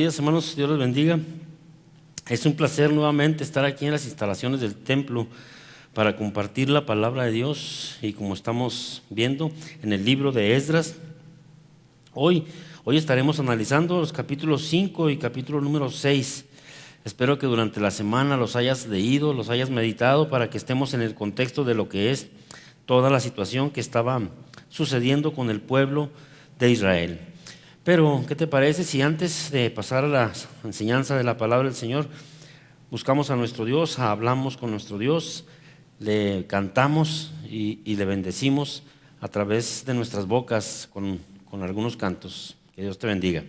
días, hermanos, Dios les bendiga. Es un placer nuevamente estar aquí en las instalaciones del templo para compartir la palabra de Dios, y como estamos viendo en el libro de Esdras, hoy estaremos analizando los capítulos 5 y capítulo número 6. Espero que durante la semana los hayas leído, los hayas meditado, para que estemos en el contexto de lo que es toda la situación que estaba sucediendo con el pueblo de Israel. Pero, ¿qué te parece si antes de pasar a la enseñanza de la palabra del Señor, buscamos a nuestro Dios, hablamos con nuestro Dios, le cantamos y le bendecimos a través de nuestras bocas con algunos cantos? Que Dios te bendiga.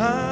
Al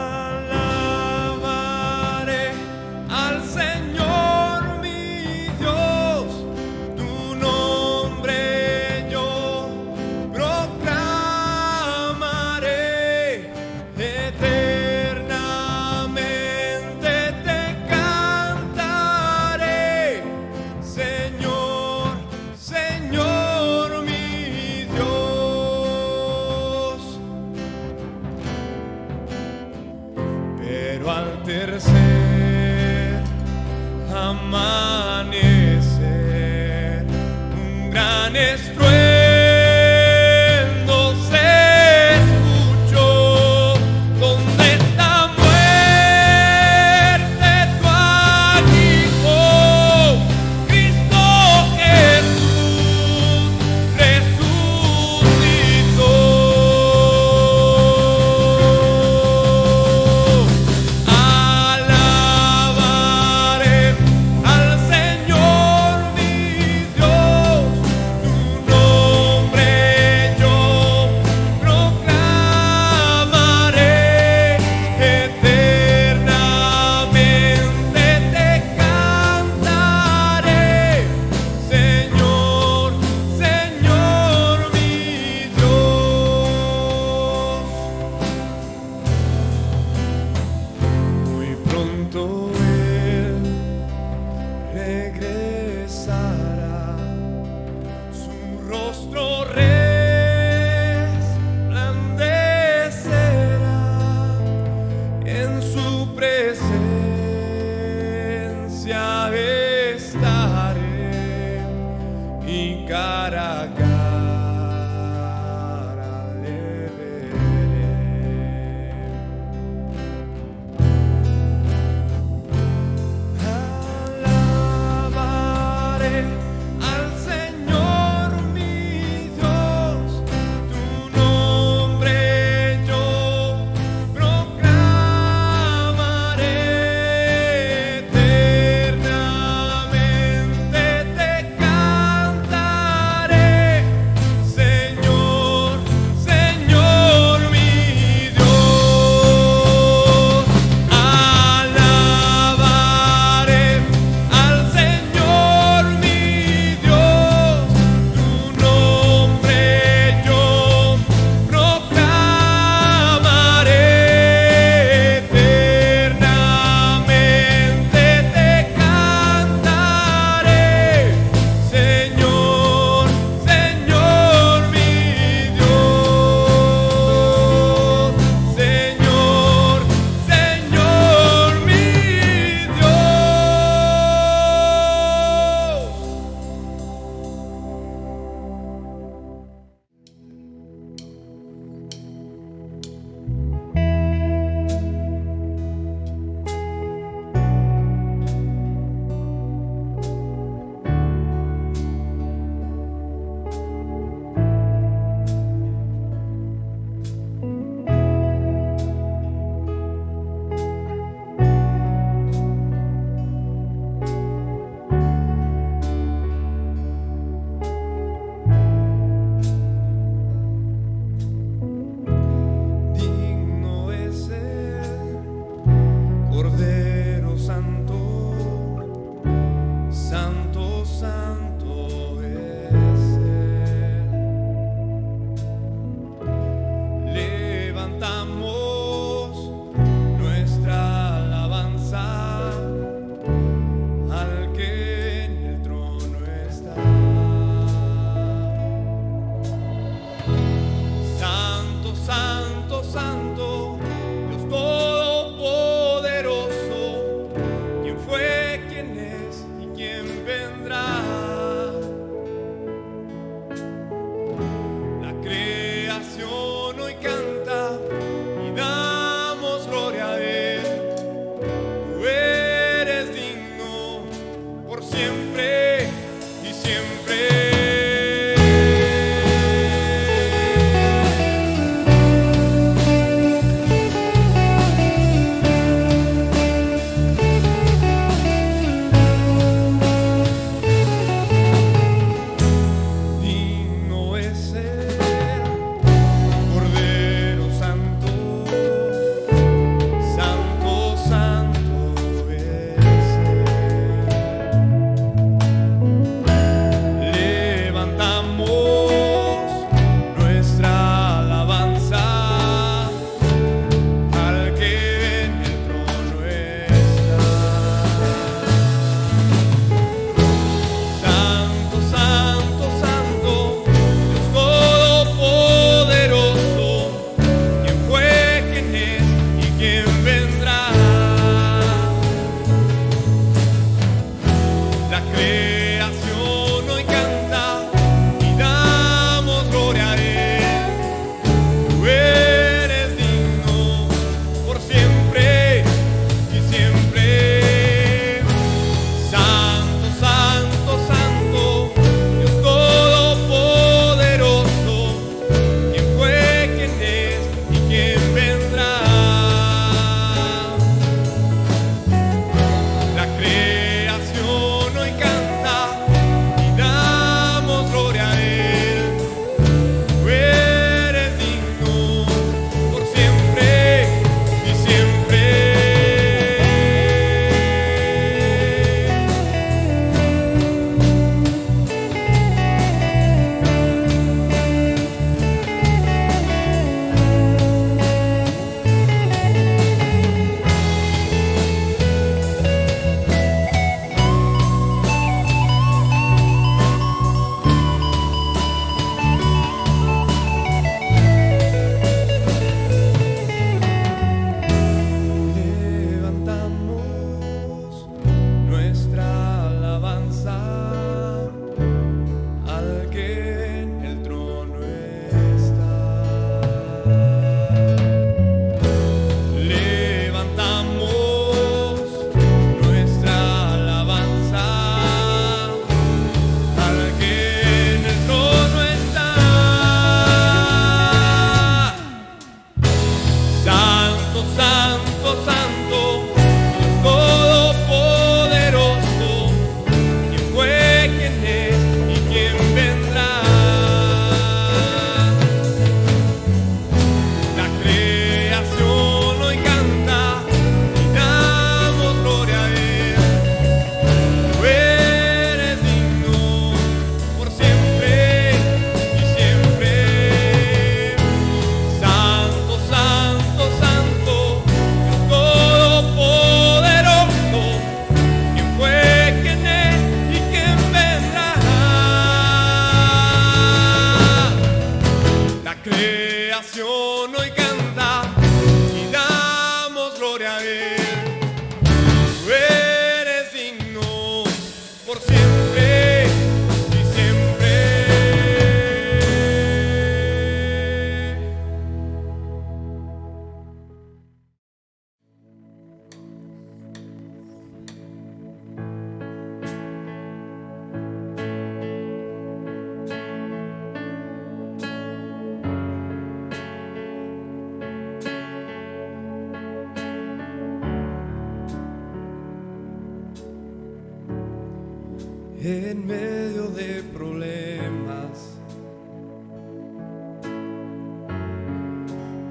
En medio de problemas,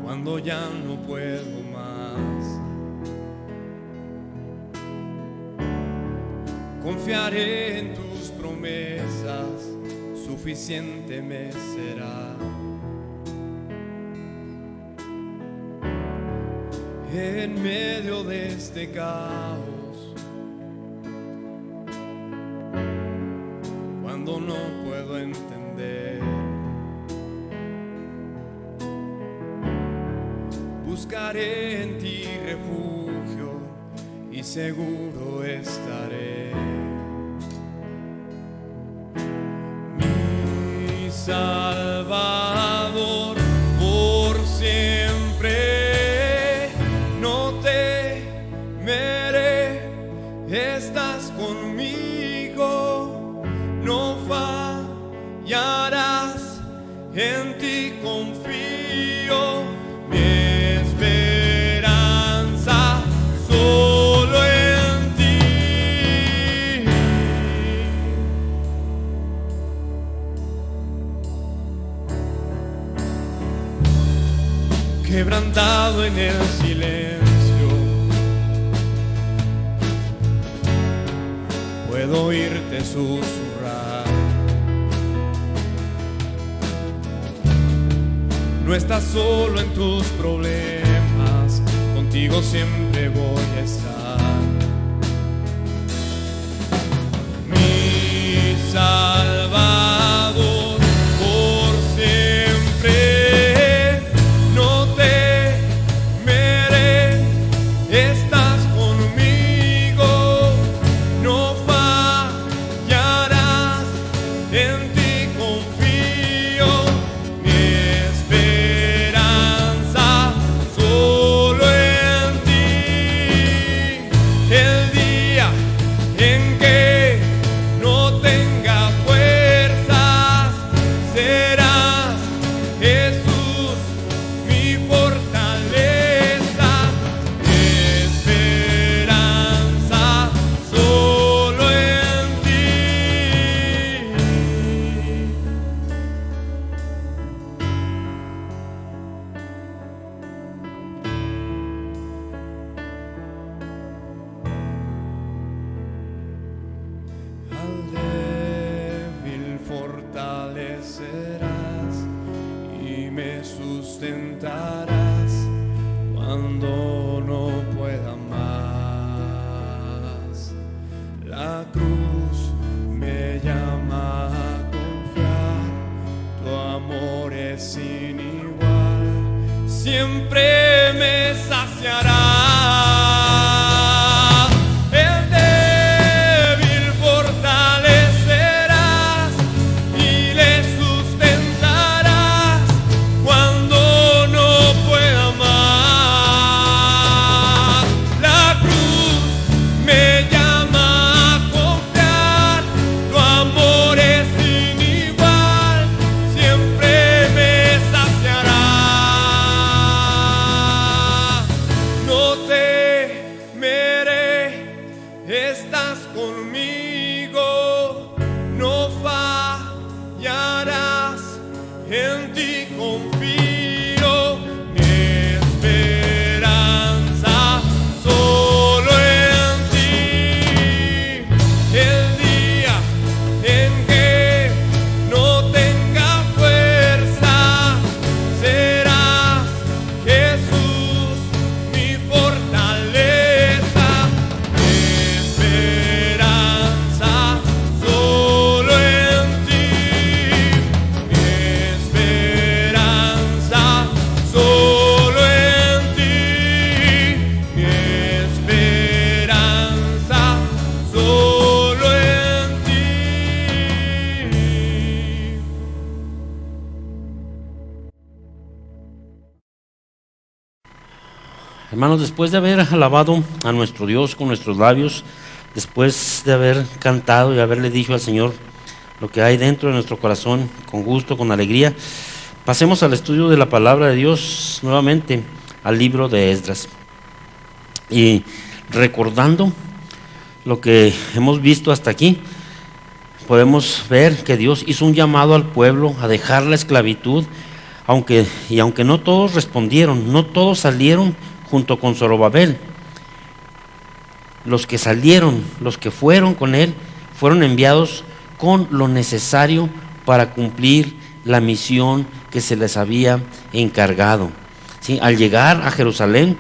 cuando ya no puedo más, confiaré en tus promesas, suficiente me será. En medio de este caos, cuando no puedo entender, buscaré en ti refugio y seguro estaré. Mi Salvador, por siempre no temeré, estás conmigo, no fallarás, en ti confío, mi esperanza solo en ti. Quebrantado en el silencio, puedo oírte susurrar. No estás solo en tus problemas, contigo siempre voy a estar. Mi Salvador, por siempre no temeré, estás conmigo, no fallarás, en ti confío, mi esperanza solo en ti. El día en que no tenga fuerzas, serás Jesús mi fortaleza, mi esperanza solo en ti. Al débil fortalecerás y me sustentarás cuando no pueda más. La cruz me llama a confiar, tu amor es sin igual, siempre me saciará. El débil fortalecerás y le sustentarás cuando no Hermanos, después de haber alabado a nuestro Dios con nuestros labios, después de haber cantado y haberle dicho al Señor lo que hay dentro de nuestro corazón, con gusto, con alegría, pasemos al estudio de la palabra de Dios nuevamente, al libro de Esdras. Y recordando lo que hemos visto hasta aquí, podemos ver que Dios hizo un llamado al pueblo a dejar la esclavitud, aunque no todos respondieron, no todos salieron junto con Zorobabel. Los que salieron, los que fueron con él, fueron enviados con lo necesario para cumplir la misión que se les había encargado. ¿Sí? Al llegar a Jerusalén,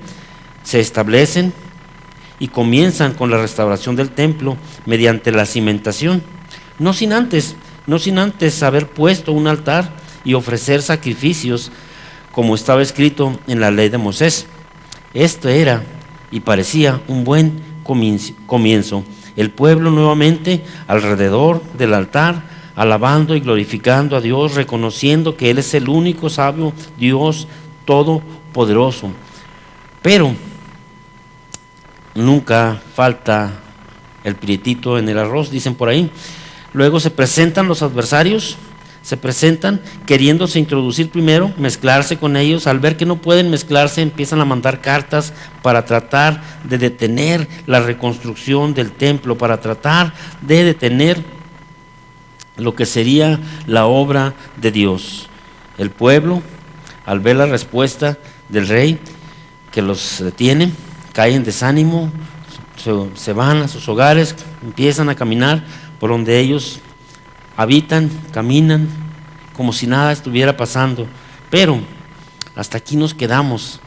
se establecen y comienzan con la restauración del templo mediante la cimentación, no sin antes haber puesto un altar y ofrecer sacrificios como estaba escrito en la ley de Moisés. Esto era y parecía un buen comienzo. El pueblo nuevamente alrededor del altar, alabando y glorificando a Dios, reconociendo que Él es el único sabio Dios todopoderoso. Pero nunca falta el prietito en el arroz, dicen por ahí. Luego se presentan los adversarios, se presentan queriéndose introducir primero, mezclarse con ellos. Al ver que no pueden mezclarse, empiezan a mandar cartas para tratar de detener la reconstrucción del templo, para tratar de detener lo que sería la obra de Dios. El pueblo, al ver la respuesta del rey que los detiene, caen en desánimo, se van a sus hogares, empiezan a caminar por donde ellos habitan, caminan como si nada estuviera pasando. Pero hasta aquí nos quedamos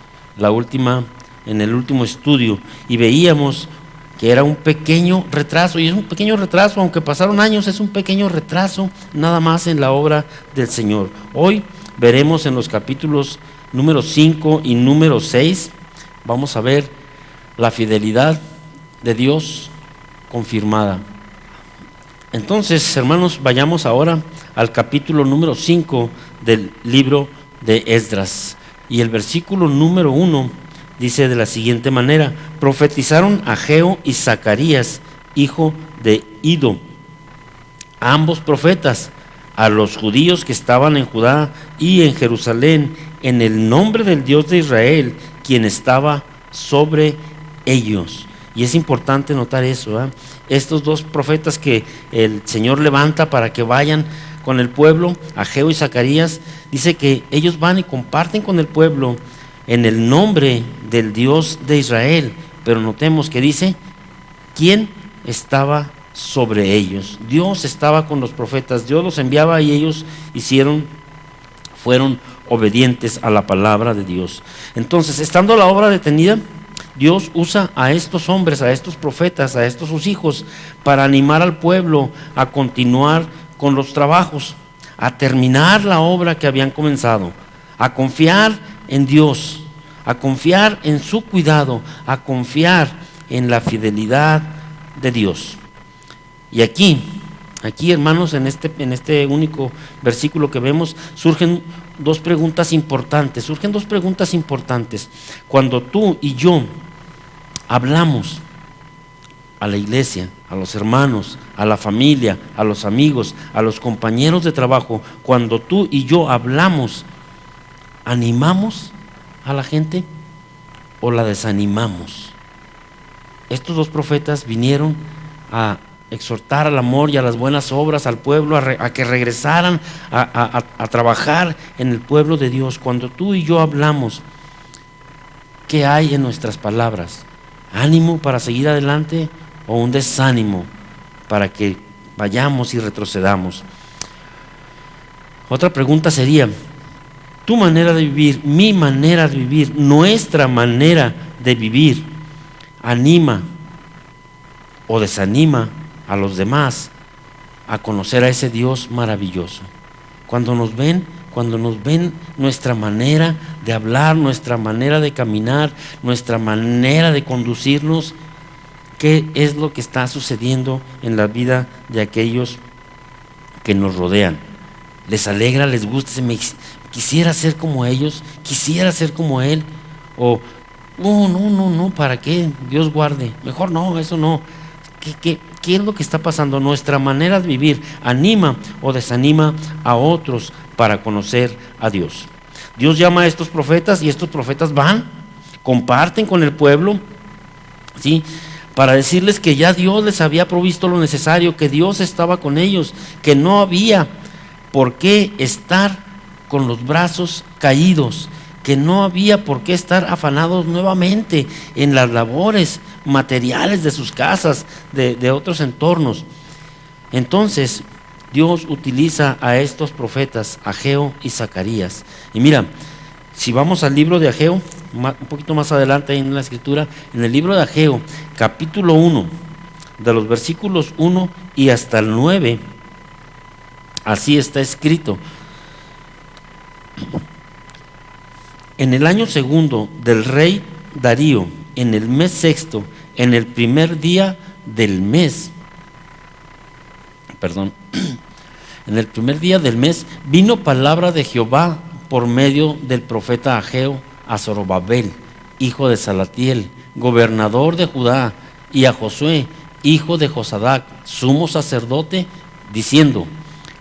en el último estudio, y veíamos que era un pequeño retraso, y es un pequeño retraso, aunque pasaron años, es un pequeño retraso nada más en la obra del Señor. Hoy veremos en los capítulos número 5 y número 6, vamos a ver la fidelidad de Dios confirmada. Entonces, hermanos, vayamos ahora al capítulo número 5 del libro de Esdras. Y el versículo número 1 dice de la siguiente manera: profetizaron Ageo y Zacarías, hijo de Ido, ambos profetas, a los judíos que estaban en Judá y en Jerusalén, en el nombre del Dios de Israel, quien estaba sobre ellos. Y es importante notar eso, ¿eh? Estos dos profetas que el Señor levanta para que vayan con el pueblo, Ageo y Zacarías, dice que ellos van y comparten con el pueblo en el nombre del Dios de Israel. Pero notemos que dice, ¿quién estaba sobre ellos? Dios estaba con los profetas, Dios los enviaba y ellos fueron obedientes a la palabra de Dios. Entonces, estando la obra detenida, Dios usa a estos hombres, a estos profetas, a estos sus hijos, para animar al pueblo a continuar con los trabajos, a terminar la obra que habían comenzado, a confiar en Dios, a confiar en su cuidado, a confiar en la fidelidad de Dios. Y aquí hermanos, en este único versículo que vemos, surgen dos preguntas importantes. Cuando tú y yo hablamos a la iglesia, a los hermanos, a la familia, a los amigos, a los compañeros de trabajo, cuando tú y yo hablamos, ¿animamos a la gente o la desanimamos? Estos dos profetas vinieron a exhortar al amor y a las buenas obras al pueblo, a que regresaran a trabajar en el pueblo de Dios. Cuando tú y yo hablamos, ¿qué hay en nuestras palabras? ¿Ánimo para seguir adelante o un desánimo para que vayamos y retrocedamos? Otra pregunta sería: tu manera de vivir, mi manera de vivir, nuestra manera de vivir, ¿anima o desanima a los demás a conocer a ese Dios maravilloso? Cuando nos ven nuestra manera de hablar, nuestra manera de caminar, nuestra manera de conducirnos, ¿qué es lo que está sucediendo en la vida de aquellos que nos rodean? ¿Les alegra, les gusta? ¿Quisiera ser como ellos? ¿Quisiera ser como él? ¿O No, ¿para qué? Dios guarde. Mejor no, eso no. ¿Qué es lo que está pasando? Nuestra manera de vivir anima o desanima a otros para conocer a Dios. Dios llama a estos profetas y estos profetas van, comparten con el pueblo, ¿sí?, para decirles que ya Dios les había provisto lo necesario, que Dios estaba con ellos, que no había por qué estar con los brazos caídos, que no había por qué estar afanados nuevamente en las labores materiales de sus casas, de otros entornos. Entonces Dios utiliza a estos profetas, Ageo y Zacarías. Y mira, si vamos al libro de Ageo, un poquito más adelante en la escritura, en el libro de Ageo, capítulo 1, de los versículos 1 y hasta el 9, así está escrito: en el año segundo del rey Darío, en el mes sexto, en el primer día del mes, en el primer día del mes, vino palabra de Jehová por medio del profeta Ageo a Zorobabel, hijo de Salatiel, gobernador de Judá, y a Josué, hijo de Josadac, sumo sacerdote, diciendo: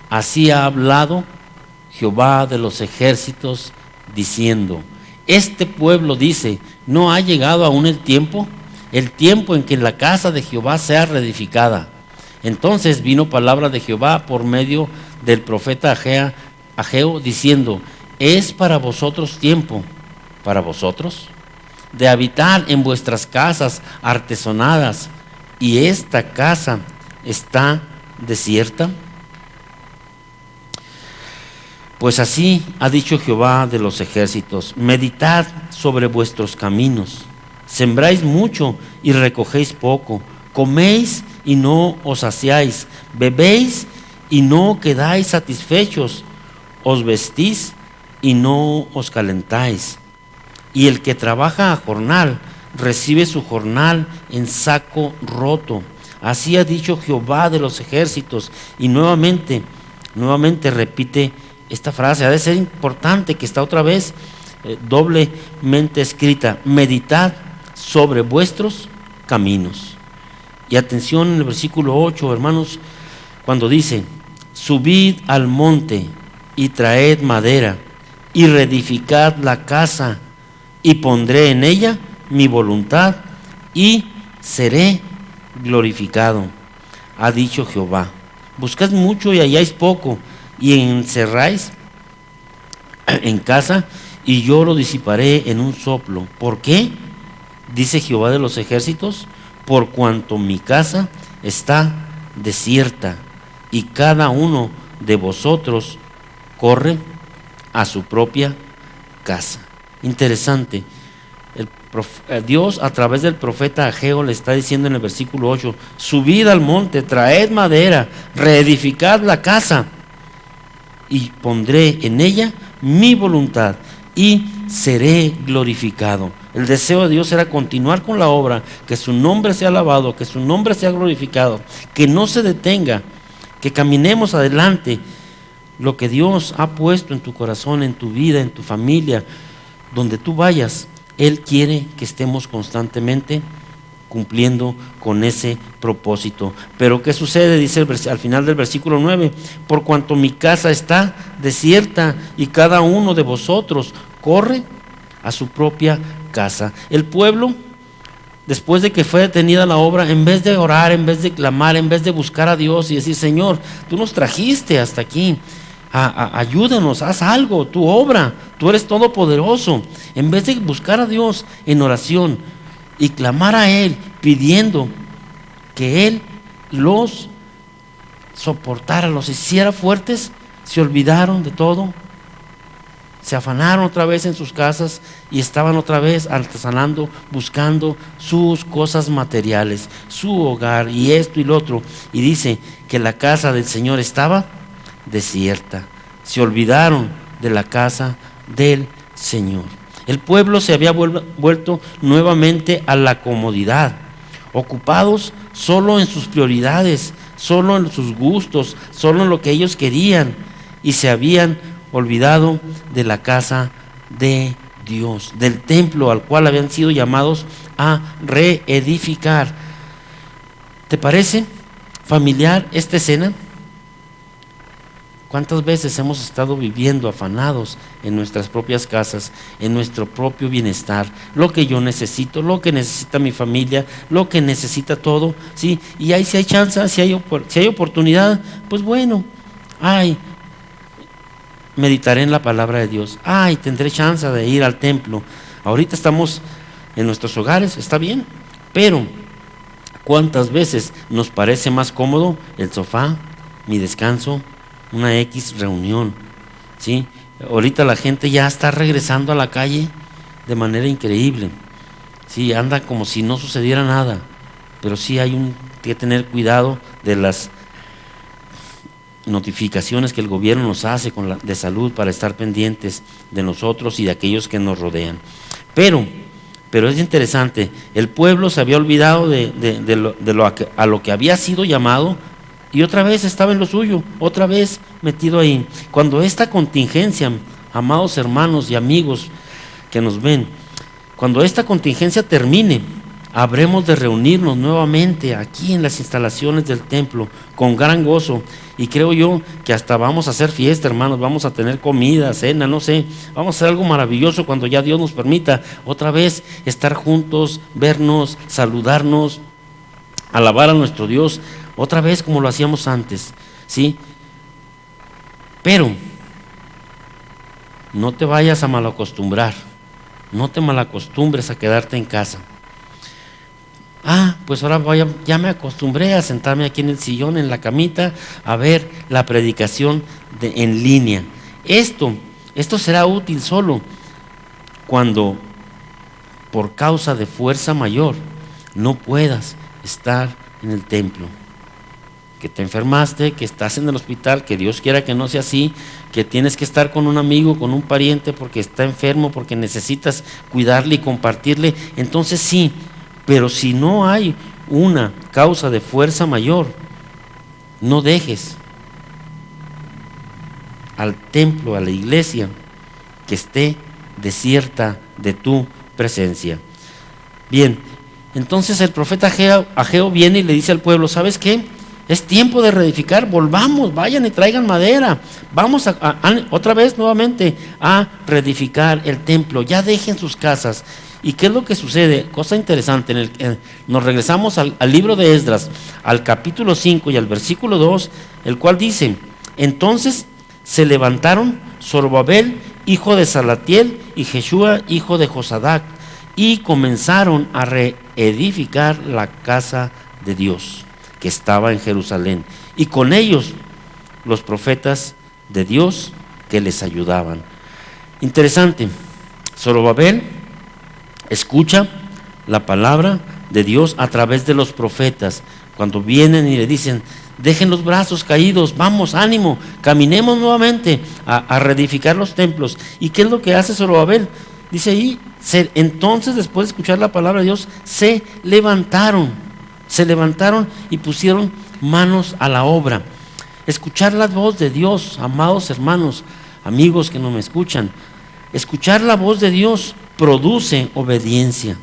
así ha hablado Jehová de los ejércitos, diciendo: este pueblo dice, ¿no ha llegado aún el tiempo en que la casa de Jehová sea reedificada? Entonces vino palabra de Jehová por medio del profeta Ageo, diciendo: es para vosotros tiempo, para vosotros, de habitar en vuestras casas artesonadas, y esta casa está desierta. Pues así ha dicho Jehová de los ejércitos: meditad sobre vuestros caminos, sembráis mucho y recogéis poco, coméis y no os saciáis, bebéis y no quedáis satisfechos, os vestís y no os calentáis. Y el que trabaja a jornal recibe su jornal en saco roto. Así ha dicho Jehová de los ejércitos. Y nuevamente repite esta frase. Ha de ser importante que está otra vez doblemente escrita: meditad sobre vuestros caminos. Y atención en el versículo 8, hermanos, cuando dice: subid al monte y traed madera y reedificad la casa, y pondré en ella mi voluntad y seré glorificado, ha dicho Jehová. Buscad mucho y halláis poco, y encerráis en casa, y yo lo disiparé en un soplo. ¿Por qué? Dice Jehová de los ejércitos: por cuanto mi casa está desierta, y cada uno de vosotros corre a su propia casa. Interesante. Dios a través del profeta Ageo le está diciendo en el versículo 8: subid al monte, traed madera, reedificad la casa, y pondré en ella mi voluntad y seré glorificado. El deseo de Dios era continuar con la obra, que su nombre sea alabado, que su nombre sea glorificado, que no se detenga, que caminemos adelante. Lo que Dios ha puesto en tu corazón, en tu vida, en tu familia, donde tú vayas, Él quiere que estemos constantemente cumpliendo con ese propósito. Pero ¿qué sucede? Dice al final del versículo 9: por cuanto mi casa está desierta y cada uno de vosotros corre a su propia casa. El pueblo, después de que fue detenida la obra, en vez de orar, en vez de clamar, en vez de buscar a Dios y decir: Señor, tú nos trajiste hasta aquí, ayúdanos, haz algo, tu obra, tú eres todopoderoso. En vez de buscar a Dios en oración y clamar a Él pidiendo que Él los soportara, los hiciera fuertes, se olvidaron de todo, se afanaron otra vez en sus casas y estaban otra vez artesanando, buscando sus cosas materiales, su hogar y esto y lo otro. Y dice que la casa del Señor estaba desierta. Se olvidaron de la casa del Señor. El pueblo se había vuelto nuevamente a la comodidad, ocupados solo en sus prioridades, solo en sus gustos, solo en lo que ellos querían, y se habían olvidado de la casa de Dios, del templo al cual habían sido llamados a reedificar. ¿Te parece familiar esta escena? ¿Cuántas veces hemos estado viviendo afanados en nuestras propias casas, en nuestro propio bienestar, lo que yo necesito, lo que necesita mi familia, lo que necesita todo, ¿sí? Y ahí si hay chance, si hay oportunidad, pues bueno, meditaré en la palabra de Dios, tendré chance de ir al templo. Ahorita estamos en nuestros hogares, está bien, pero ¿cuántas veces nos parece más cómodo el sofá, mi descanso, una X reunión? ¿Sí? Ahorita la gente ya está regresando a la calle de manera increíble. Sí, anda como si no sucediera nada, pero sí hay que tener cuidado de las notificaciones que el gobierno nos hace de salud para estar pendientes de nosotros y de aquellos que nos rodean. Pero es interesante, el pueblo se había olvidado a lo que había sido llamado, y otra vez estaba en lo suyo, otra vez metido ahí. Cuando esta contingencia, amados hermanos y amigos que nos ven, cuando esta contingencia termine, habremos de reunirnos nuevamente aquí en las instalaciones del templo con gran gozo, y creo yo que hasta vamos a hacer fiesta, hermanos, vamos a tener comida, cena, no sé, vamos a hacer algo maravilloso cuando ya Dios nos permita otra vez estar juntos, vernos, saludarnos, alabar a nuestro Dios, otra vez como lo hacíamos antes, ¿sí? Pero no te vayas a malacostumbrar, no te malacostumbres a quedarte en casa. Pues ahora ya me acostumbré a sentarme aquí en el sillón, en la camita, a ver la predicación en línea. Esto será útil solo cuando, por causa de fuerza mayor, no puedas estar en el templo. Que te enfermaste, que estás en el hospital, que Dios quiera que no sea así, que tienes que estar con un amigo, con un pariente porque está enfermo, porque necesitas cuidarle y compartirle, entonces sí. Pero si no hay una causa de fuerza mayor, no dejes al templo, a la iglesia, que esté desierta de tu presencia. Bien, entonces el profeta Ageo viene y le dice al pueblo, ¿sabes qué? Es tiempo de reedificar, volvamos, vayan y traigan madera, vamos otra vez nuevamente a reedificar el templo, ya dejen sus casas. ¿Y qué es lo que sucede? Cosa interesante, nos regresamos al libro de Esdras, al capítulo 5 y al versículo 2, el cual dice, entonces se levantaron Zorobabel, hijo de Salatiel, y Jeshua, hijo de Josadac, y comenzaron a reedificar la casa de Dios, que estaba en Jerusalén, y con ellos los profetas de Dios que les ayudaban. Interesante, Zorobabel escucha la palabra de Dios a través de los profetas, cuando vienen y le dicen, dejen los brazos caídos, vamos, ánimo, caminemos nuevamente a reedificar los templos. ¿Y qué es lo que hace Zorobabel? Dice ahí, entonces después de escuchar la palabra de Dios, se levantaron y pusieron manos a la obra. Escuchar la voz de Dios, amados hermanos, amigos que no me escuchan, escuchar la voz de Dios produce obediencia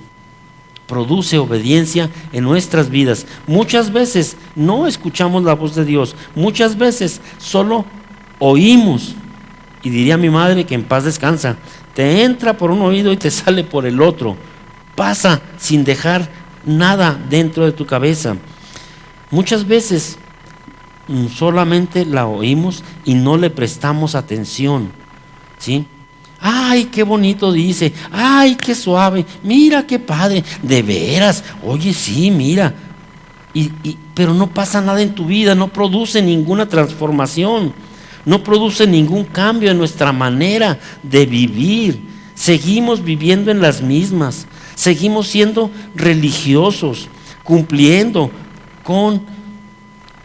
en nuestras vidas. Muchas veces no escuchamos la voz de Dios, muchas veces solo oímos, y diría mi madre, que en paz descansa, te entra por un oído y te sale por el otro, pasa sin dejar nada dentro de tu cabeza. Muchas veces solamente la oímos y no le prestamos atención, ¿sí? Ay, qué bonito dice, ay, qué suave, mira qué padre, de veras, oye, sí, mira, pero no pasa nada en tu vida, no produce ninguna transformación, no produce ningún cambio en nuestra manera de vivir. Seguimos viviendo en las mismas, seguimos siendo religiosos, cumpliendo con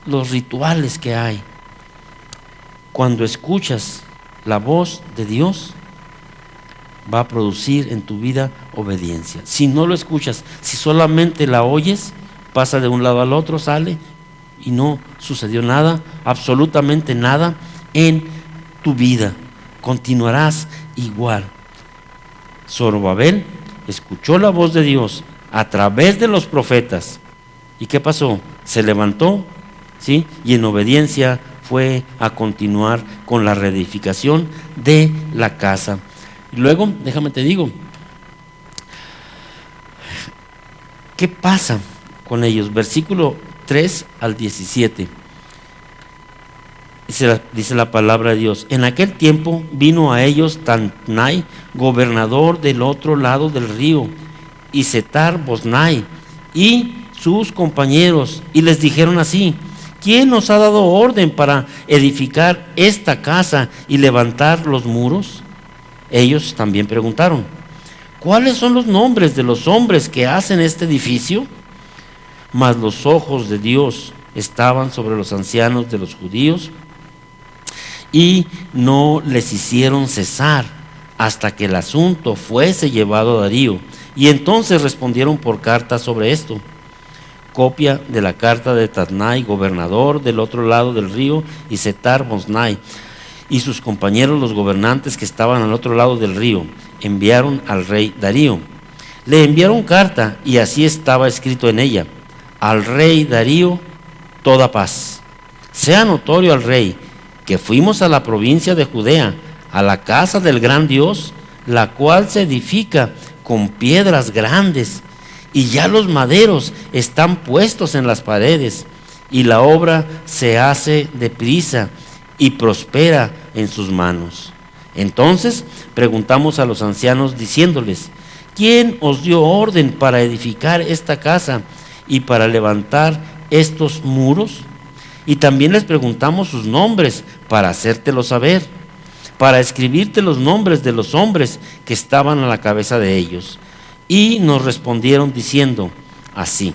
los rituales que hay. Cuando escuchas la voz de Dios, va a producir en tu vida obediencia. Si no lo escuchas, si solamente la oyes, pasa de un lado al otro, sale y no sucedió nada, absolutamente nada en tu vida. Continuarás igual. Zorobabel escuchó la voz de Dios a través de los profetas. ¿Y qué pasó? Se levantó, ¿sí? Y en obediencia fue a continuar con la reedificación de la casa. Y luego, déjame te digo, ¿qué pasa con ellos? Versículo 3 al 17. Dice la palabra de Dios: en aquel tiempo vino a ellos Tatnai, gobernador del otro lado del río, y Setar-Boznai y sus compañeros, y les dijeron así: ¿quién nos ha dado orden para edificar esta casa y levantar los muros? Ellos también preguntaron: ¿cuáles son los nombres de los hombres que hacen este edificio? Mas los ojos de Dios estaban sobre los ancianos de los judíos, y no les hicieron cesar hasta que el asunto fuese llevado a Darío. Y entonces respondieron por carta sobre esto. Copia de la carta de Tatnai, gobernador del otro lado del río, y Setar-Boznai y sus compañeros, los gobernantes que estaban al otro lado del río, enviaron al rey Darío. Le enviaron carta, y así estaba escrito en ella: al rey Darío, toda paz. Sea notorio al rey que fuimos a la provincia de Judea, a la casa del gran Dios, la cual se edifica con piedras grandes, y ya los maderos están puestos en las paredes, y la obra se hace deprisa y prospera en sus manos. Entonces preguntamos a los ancianos diciéndoles: ¿quién os dio orden para edificar esta casa y para levantar estos muros? Y también les preguntamos sus nombres para hacértelo saber, para escribirte los nombres de los hombres que estaban a la cabeza de ellos. Y nos respondieron diciendo así: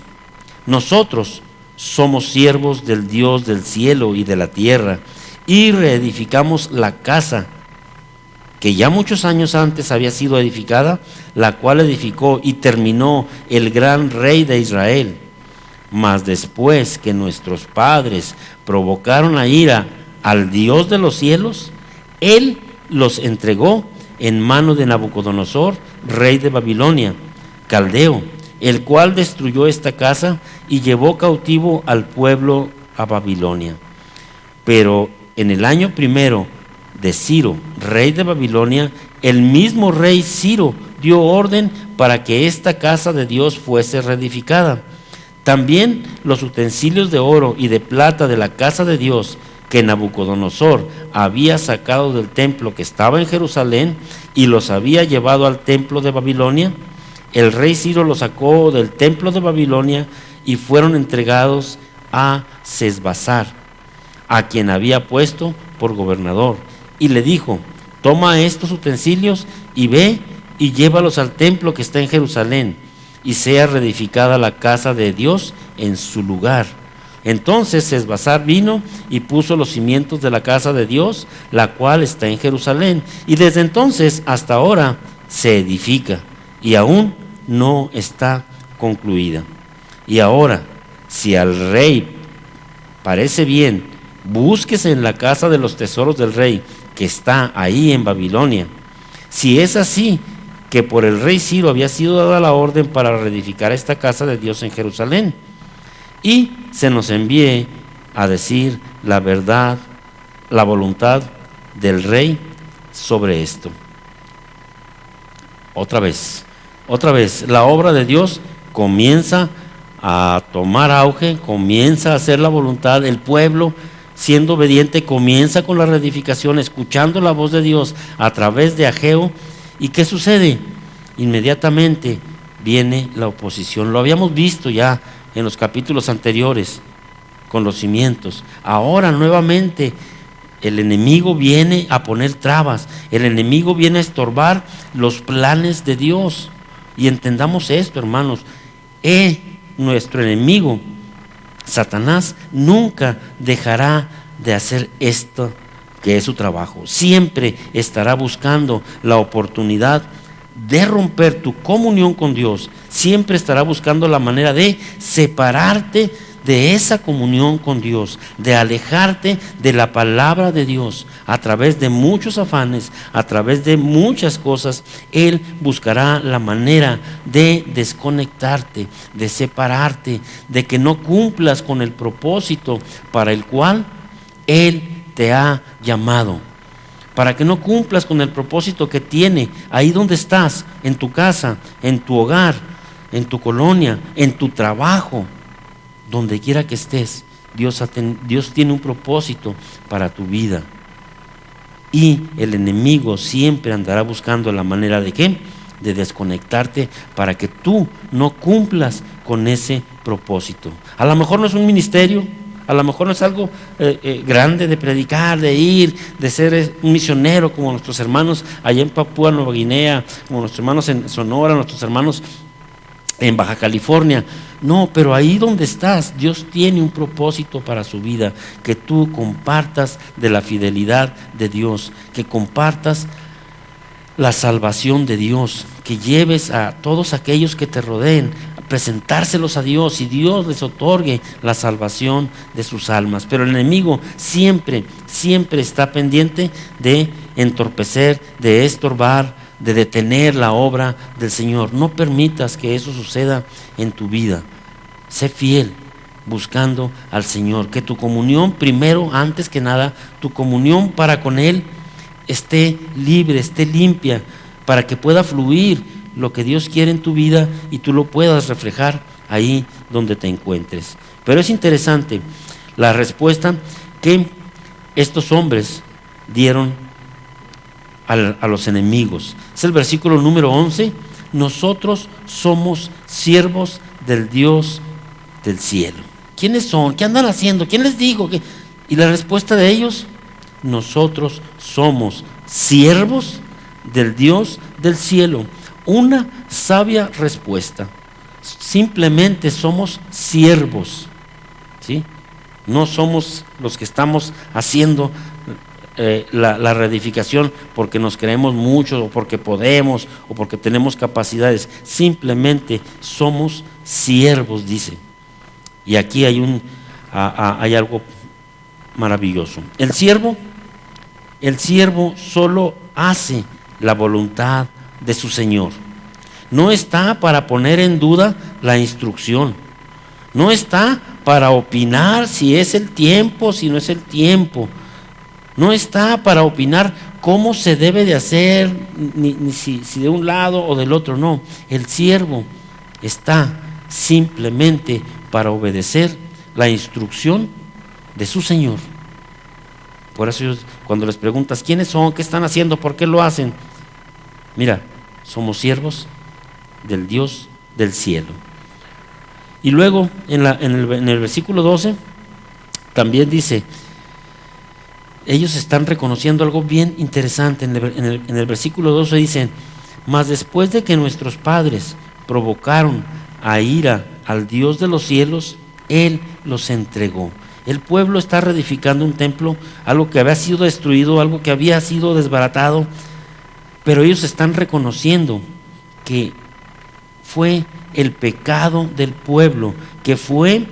nosotros somos siervos del Dios del cielo y de la tierra, y reedificamos la casa que ya muchos años antes había sido edificada, la cual edificó y terminó el gran rey de Israel. Mas después que nuestros padres provocaron la ira al Dios de los cielos, Él los entregó en mano de Nabucodonosor, rey de Babilonia, caldeo, el cual destruyó esta casa y llevó cautivo al pueblo a Babilonia. Pero en el año primero de Ciro, rey de Babilonia, el mismo rey Ciro dio orden para que esta casa de Dios fuese reedificada. También los utensilios de oro y de plata de la casa de Dios que Nabucodonosor había sacado del templo que estaba en Jerusalén y los había llevado al templo de Babilonia, el rey Ciro los sacó del templo de Babilonia y fueron entregados a Sesbazar, a quien había puesto por gobernador, y le dijo: toma estos utensilios y ve y llévalos al templo que está en Jerusalén, y sea reedificada la casa de Dios en su lugar. Entonces Sesbazar vino y puso los cimientos de la casa de Dios, la cual está en Jerusalén, y desde entonces hasta ahora se edifica, y aún no está concluida. Y ahora, si al rey parece bien, búsquese en la casa de los tesoros del rey, que está ahí en Babilonia. Si es así, que por el rey Ciro había sido dada la orden para reedificar esta casa de Dios en Jerusalén, y se nos envíe a decir la verdad, la voluntad del rey sobre esto. Otra vez, la obra de Dios comienza a tomar auge, comienza a hacer la voluntad. El pueblo, siendo obediente, comienza con la reedificación, escuchando la voz de Dios a través de Ageo. ¿Y qué sucede? Inmediatamente viene la oposición. Lo habíamos visto ya en los capítulos anteriores con los cimientos. Ahora nuevamente el enemigo viene a poner trabas, el enemigo viene a estorbar los planes de Dios. Y entendamos esto, hermanos: nuestro enemigo, Satanás, nunca dejará de hacer esto que es su trabajo. Siempre estará buscando la oportunidad de romper tu comunión con Dios. Siempre estará buscando la manera de separarte de esa comunión con Dios, de alejarte de la palabra de Dios a través de muchos afanes, a través de muchas cosas, Él buscará la manera de desconectarte, de separarte, de que no cumplas con el propósito para el cual Él te ha llamado, para que no cumplas con el propósito que tiene ahí donde estás, en tu casa, en tu hogar, en tu colonia, en tu trabajo, donde quiera que estés. Dios tiene un propósito para tu vida. Y el enemigo siempre andará buscando la manera de ¿qué? De desconectarte para que tú no cumplas con ese propósito. A lo mejor no es un ministerio, a lo mejor no es algo grande de predicar, de ir, de ser un misionero como nuestros hermanos allá en Papúa Nueva Guinea, como nuestros hermanos en Sonora, nuestros hermanos en Baja California. No, pero ahí donde estás, Dios tiene un propósito para su vida, que tú compartas de la fidelidad de Dios, que compartas la salvación de Dios, que lleves a todos aquellos que te rodeen, a presentárselos a Dios y Dios les otorgue la salvación de sus almas. Pero el enemigo siempre está pendiente de entorpecer, de estorbar, de detener la obra del Señor. No permitas que eso suceda en tu vida. Sé fiel buscando al Señor, que tu comunión primero, antes que nada, tu comunión para con Él esté libre, esté limpia, para que pueda fluir lo que Dios quiere en tu vida y tú lo puedas reflejar ahí donde te encuentres. Pero es interesante la respuesta que estos hombres dieron a los enemigos. Es el versículo número 11. Nosotros somos siervos del Dios del cielo. ¿Quiénes son? ¿Qué andan haciendo? ¿Quién les dijo? Y la respuesta de ellos: nosotros somos siervos del Dios del cielo. Una sabia respuesta. Simplemente somos siervos, ¿sí? No somos los que estamos haciendo la reedificación porque nos creemos mucho o porque podemos o porque tenemos capacidades. Simplemente somos siervos, dice. Y aquí hay algo maravilloso. El siervo solo hace la voluntad de su Señor. No está para poner en duda la instrucción. No está para opinar si es el tiempo, si no es el tiempo. No está para opinar cómo se debe de hacer, ni si de un lado o del otro. No, el siervo está simplemente para obedecer la instrucción de su Señor. Por eso cuando les preguntas quiénes son, qué están haciendo, por qué lo hacen, mira, somos siervos del Dios del cielo. Y luego en el versículo 12 también dice, ellos están reconociendo algo bien interesante. En el versículo 12 dicen: mas después de que nuestros padres provocaron a ira al Dios de los cielos, Él los entregó. El pueblo está reedificando un templo, algo que había sido destruido, algo que había sido desbaratado, pero ellos están reconociendo que fue el pecado del pueblo, que fue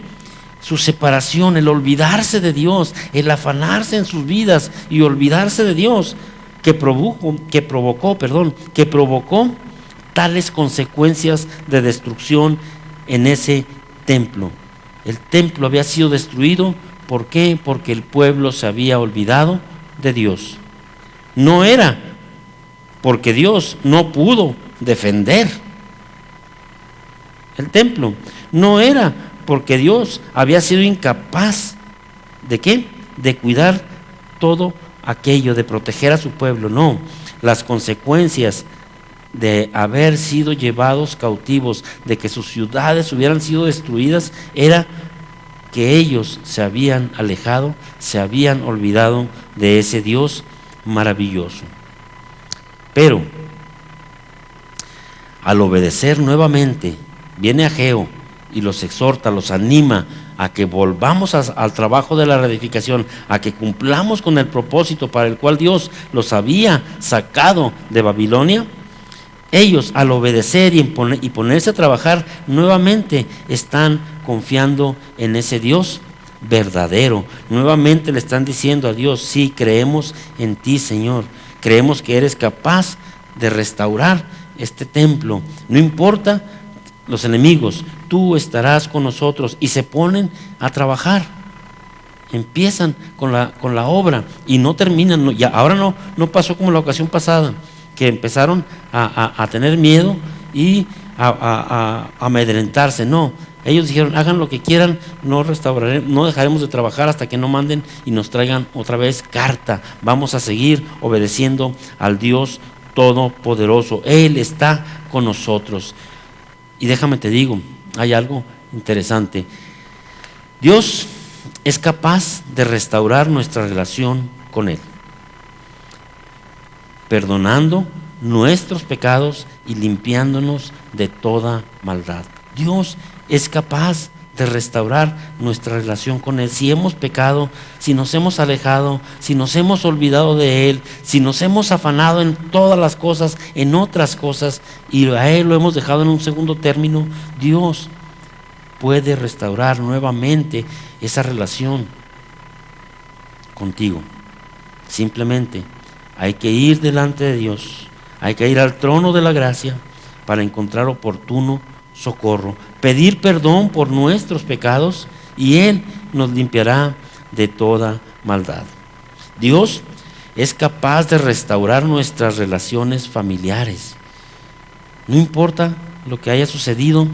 su separación, el olvidarse de Dios, el afanarse en sus vidas y olvidarse de Dios, que provocó tales consecuencias de destrucción en ese templo. El templo había sido destruido. ¿Por qué? Porque el pueblo se había olvidado de Dios. No era porque Dios no pudo defender el templo. No era porque Dios había sido incapaz ¿de qué? De cuidar todo aquello, de proteger a su pueblo. No, las consecuencias de haber sido llevados cautivos, de que sus ciudades hubieran sido destruidas, era que ellos se habían alejado, se habían olvidado de ese Dios maravilloso. Pero al obedecer nuevamente, viene Ageo y los exhorta, los anima a que volvamos al trabajo de la reedificación, a que cumplamos con el propósito para el cual Dios los había sacado de Babilonia. Ellos, al obedecer y ponerse a trabajar nuevamente, están confiando en ese Dios verdadero. Nuevamente le están diciendo a Dios: sí, creemos en ti, Señor. Creemos que eres capaz de restaurar este templo. No importa los enemigos, tú estarás con nosotros. Y se ponen a trabajar. Empiezan con la obra y no terminan. Ahora no pasó como la ocasión pasada, que empezaron a tener miedo y a amedrentarse. No, ellos dijeron: hagan lo que quieran, no restauraremos, no dejaremos de trabajar hasta que no manden y nos traigan otra vez carta. Vamos a seguir obedeciendo al Dios Todopoderoso. Él está con nosotros. Y déjame te digo, hay algo interesante. Dios es capaz de restaurar nuestra relación con Él, perdonando nuestros pecados y limpiándonos de toda maldad. Dios es capaz de restaurar nuestra relación con Él. Si hemos pecado, si nos hemos alejado, si nos hemos olvidado de Él, si nos hemos afanado en todas las cosas, en otras cosas, y a Él lo hemos dejado en un segundo término, Dios puede restaurar nuevamente esa relación contigo. Simplemente hay que ir delante de Dios, hay que ir al trono de la gracia para encontrar oportuno socorro, pedir perdón por nuestros pecados y Él nos limpiará de toda maldad. Dios es capaz de restaurar nuestras relaciones familiares. No importa lo que haya sucedido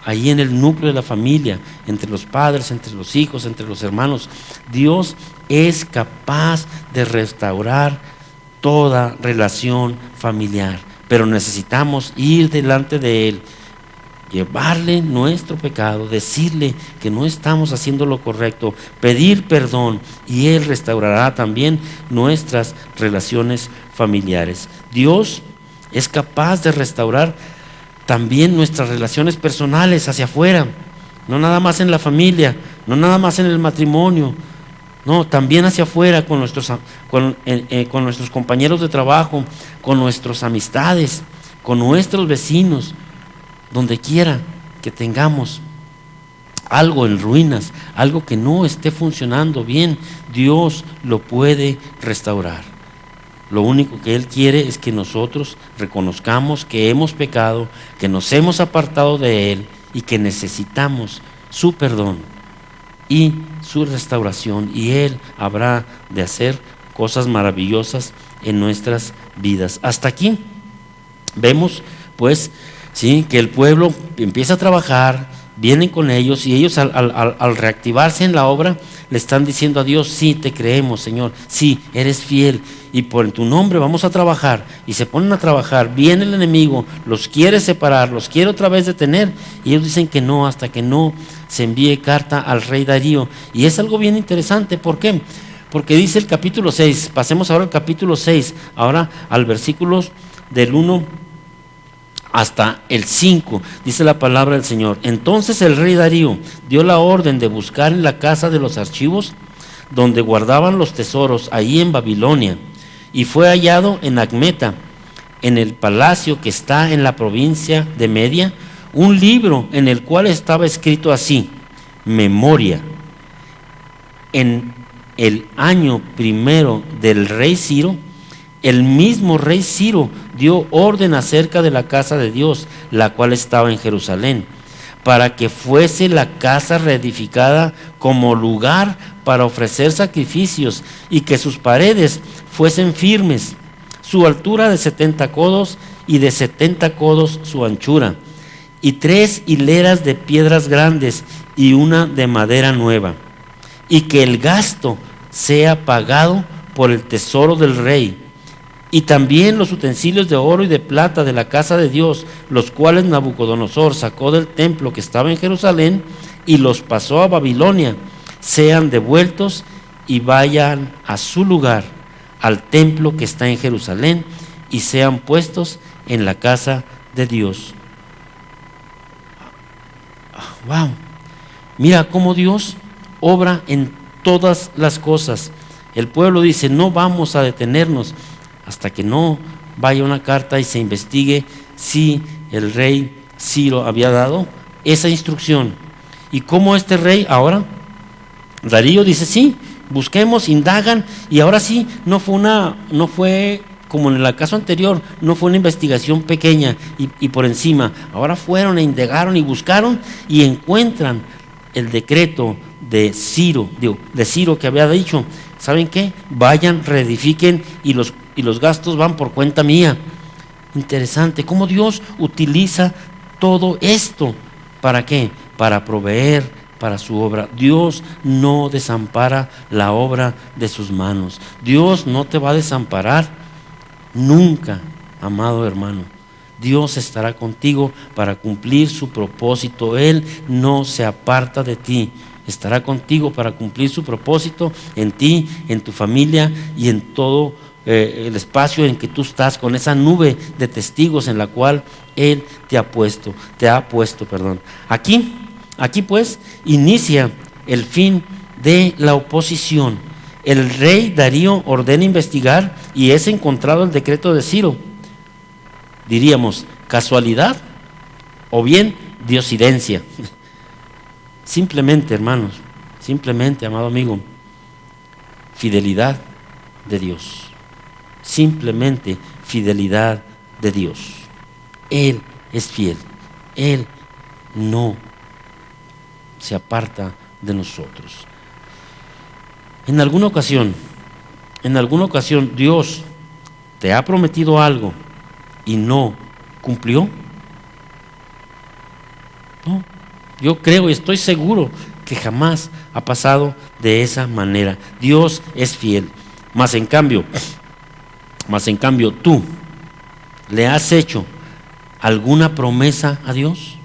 ahí en el núcleo de la familia, entre los padres, entre los hijos, entre los hermanos, Dios es capaz de restaurar toda relación familiar, pero necesitamos ir delante de Él, llevarle nuestro pecado, decirle que no estamos haciendo lo correcto, pedir perdón, y Él restaurará también nuestras relaciones familiares. Dios es capaz de restaurar también nuestras relaciones personales hacia afuera, no nada más en la familia, no nada más en el matrimonio, no, también hacia afuera con nuestros compañeros de trabajo, con nuestras amistades, con nuestros vecinos. Donde quiera que tengamos algo en ruinas, algo que no esté funcionando bien, Dios lo puede restaurar. Lo único que Él quiere es que nosotros reconozcamos que hemos pecado, que nos hemos apartado de Él y que necesitamos su perdón y su restauración, y Él habrá de hacer cosas maravillosas en nuestras vidas. Hasta aquí vemos pues sí, que el pueblo empieza a trabajar, vienen con ellos, y ellos al reactivarse en la obra le están diciendo a Dios: sí, te creemos, Señor, sí, eres fiel, y por tu nombre vamos a trabajar. Y se ponen a trabajar, viene el enemigo, los quiere separar, los quiere otra vez detener, y ellos dicen que no, hasta que no se envíe carta al rey Darío. Y es algo bien interesante. ¿Por qué? Porque dice el capítulo 6, pasemos ahora al capítulo 6, ahora al versículos del 1 hasta el 5, dice la palabra del Señor. Entonces el rey Darío dio la orden de buscar en la casa de los archivos donde guardaban los tesoros, ahí en Babilonia, y fue hallado en Acmeta, en el palacio que está en la provincia de Media, un libro en el cual estaba escrito así: memoria. En el año primero del rey Ciro, el mismo rey Ciro dio orden acerca de la casa de Dios, la cual estaba en Jerusalén, para que fuese la casa reedificada como lugar para ofrecer sacrificios, y que sus paredes fuesen firmes, su altura de 70 codos y de 70 codos su anchura, y 3 hileras de piedras grandes y una de madera nueva, y que el gasto sea pagado por el tesoro del rey, y también los utensilios de oro y de plata de la casa de Dios, los cuales Nabucodonosor sacó del templo que estaba en Jerusalén y los pasó a Babilonia, sean devueltos y vayan a su lugar, al templo que está en Jerusalén, y sean puestos en la casa de Dios. Wow, mira cómo Dios obra en todas las cosas. El pueblo dice: no vamos a detenernos hasta que no vaya una carta y se investigue si el rey Ciro había dado esa instrucción. Y cómo este rey ahora, Darío dice, sí, busquemos, indagan, y ahora sí, no fue como en el caso anterior, no fue una investigación pequeña y por encima. Ahora fueron e indagaron y buscaron y encuentran el decreto de Ciro que había dicho, ¿saben qué? Vayan, reedifiquen y los gastos van por cuenta mía. Interesante, cómo Dios utiliza todo esto. ¿Para qué? Para proveer para su obra. Dios no desampara la obra de sus manos. Dios no te va a desamparar nunca, amado hermano. Dios estará contigo para cumplir su propósito. Él no se aparta de ti. Estará contigo para cumplir su propósito en ti, en tu familia y en todo el espacio en que tú estás, con esa nube de testigos en la cual Él te ha puesto. Aquí pues inicia el fin de la oposición. El rey Darío ordena investigar y es encontrado el decreto de Ciro. Diríamos, ¿casualidad o bien diosidencia? Simplemente, hermanos, amado amigo, fidelidad de Dios. Simplemente fidelidad de Dios. Él es fiel. Él no se aparta de nosotros. En alguna ocasión Dios te ha prometido algo y no cumplió. No, yo creo y estoy seguro que jamás ha pasado de esa manera. Dios es fiel. Mas en cambio, tú ¿le has hecho alguna promesa a Dios?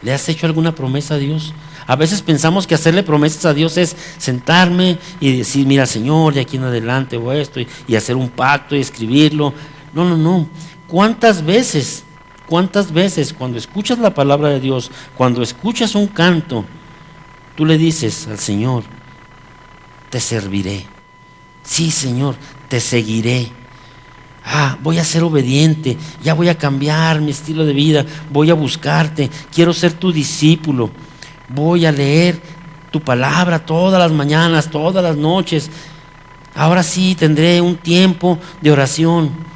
¿Le has hecho alguna promesa a Dios? A veces pensamos que hacerle promesas a Dios es sentarme y decir, mira Señor, de aquí en adelante o esto, y hacer un pacto y escribirlo. No. ¿Cuántas veces cuando escuchas la palabra de Dios, cuando escuchas un canto, tú le dices al Señor, te serviré? Sí, Señor, te seguiré. Voy a ser obediente, ya voy a cambiar mi estilo de vida, voy a buscarte, quiero ser tu discípulo, voy a leer tu palabra todas las mañanas, todas las noches. Ahora sí tendré un tiempo de oración.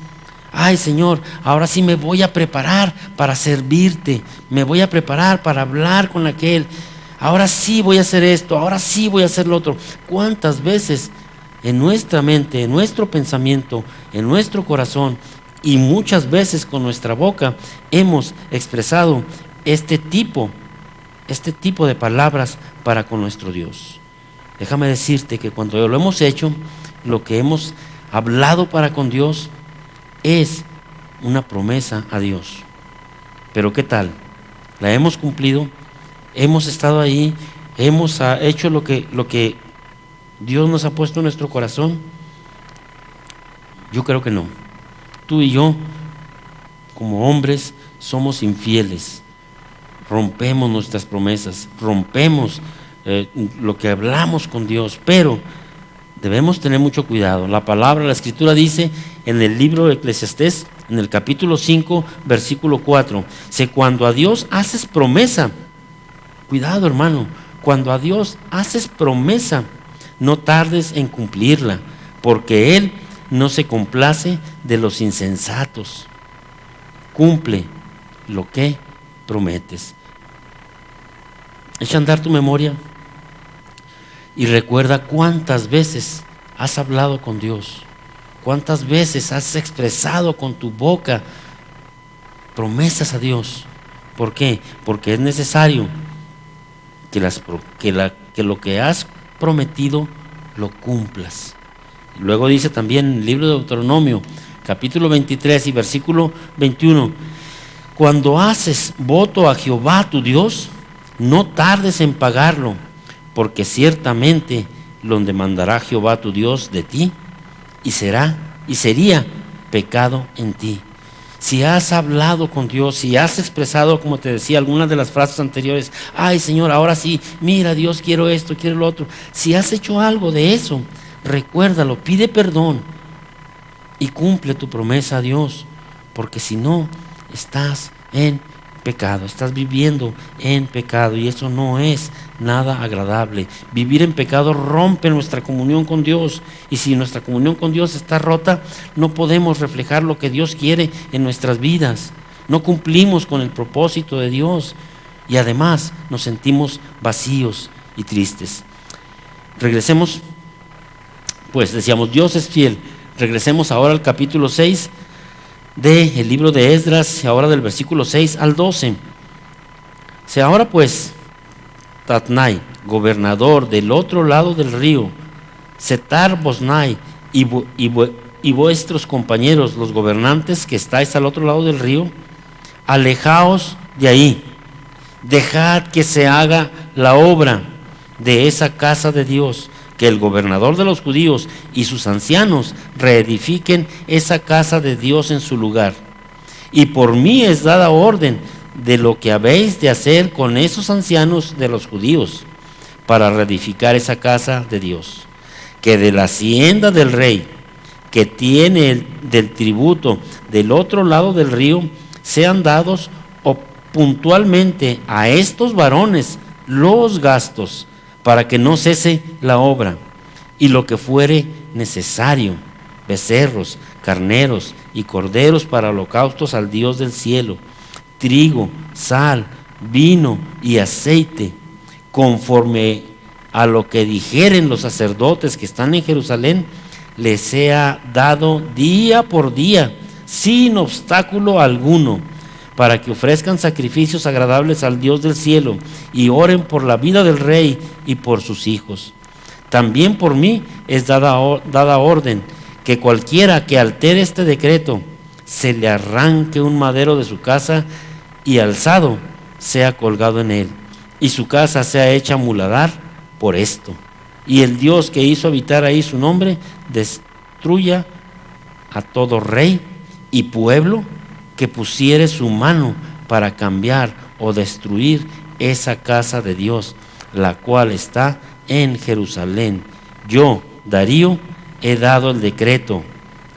Ay, Señor, ahora sí me voy a preparar para servirte, me voy a preparar para hablar con aquel. Ahora sí voy a hacer esto, ahora sí voy a hacer lo otro. ¿Cuántas veces en nuestra mente, en nuestro pensamiento, en nuestro corazón y muchas veces con nuestra boca hemos expresado este tipo de palabras para con nuestro Dios? Déjame decirte que cuando lo hemos hecho, lo que hemos hablado para con Dios es una promesa a Dios. Pero ¿qué tal? ¿La hemos cumplido? ¿Hemos estado ahí? ¿Hemos hecho lo que Dios nos ha puesto en nuestro corazón? Yo creo que no. Tú y yo, como hombres, somos infieles. Rompemos nuestras promesas, rompemos lo que hablamos con Dios, pero debemos tener mucho cuidado. La Escritura dice en el libro de Eclesiastés, en el capítulo 5, versículo 4, cuando a Dios haces promesa, cuidado hermano, cuando a Dios haces promesa, no tardes en cumplirla, porque Él no se complace de los insensatos. Cumple lo que prometes. Echa a andar tu memoria y recuerda cuántas veces has hablado con Dios, cuántas veces has expresado con tu boca promesas a Dios. ¿Por qué? Porque es necesario que lo que has prometido lo cumplas. Luego dice también en el libro de Deuteronomio, capítulo 23 y versículo 21, cuando haces voto a Jehová tu Dios, no tardes en pagarlo, porque ciertamente lo demandará Jehová tu Dios de ti, y sería pecado en ti. Si has hablado con Dios, si has expresado, como te decía, algunas de las frases anteriores, ay Señor, ahora sí, mira Dios, quiero esto, quiero lo otro. Si has hecho algo de eso, recuérdalo, pide perdón y cumple tu promesa a Dios, porque si no, estás en pecado, estás viviendo en pecado y eso no es nada agradable. Vivir en pecado rompe nuestra comunión con Dios y si nuestra comunión con Dios está rota, no podemos reflejar lo que Dios quiere en nuestras vidas. No cumplimos con el propósito de Dios y además nos sentimos vacíos y tristes. Regresemos, pues decíamos, Dios es fiel. Regresemos ahora al capítulo 6 del libro de Esdras, ahora del versículo 6 al 12. Ahora pues, Tatnai, gobernador del otro lado del río, Setar-Boznai y vuestros compañeros, los gobernantes que estáis al otro lado del río, alejaos de ahí, dejad que se haga la obra de esa casa de Dios, que el gobernador de los judíos y sus ancianos reedifiquen esa casa de Dios en su lugar. Y por mí es dada orden de lo que habéis de hacer con esos ancianos de los judíos para reedificar esa casa de Dios, que de la hacienda del rey que tiene del tributo del otro lado del río sean dados puntualmente a estos varones los gastos para que no cese la obra, y lo que fuere necesario, becerros, carneros y corderos para holocaustos al Dios del cielo, trigo, sal, vino y aceite, conforme a lo que dijeren los sacerdotes que están en Jerusalén, les sea dado día por día, sin obstáculo alguno, para que ofrezcan sacrificios agradables al Dios del cielo y oren por la vida del rey y por sus hijos. También por mí es dada orden que cualquiera que altere este decreto se le arranque un madero de su casa y alzado sea colgado en él, y su casa sea hecha muladar por esto. Y el Dios que hizo habitar ahí su nombre destruya a todo rey y pueblo que pusiere su mano para cambiar o destruir esa casa de Dios, la cual está en Jerusalén. Yo, Darío, he dado el decreto,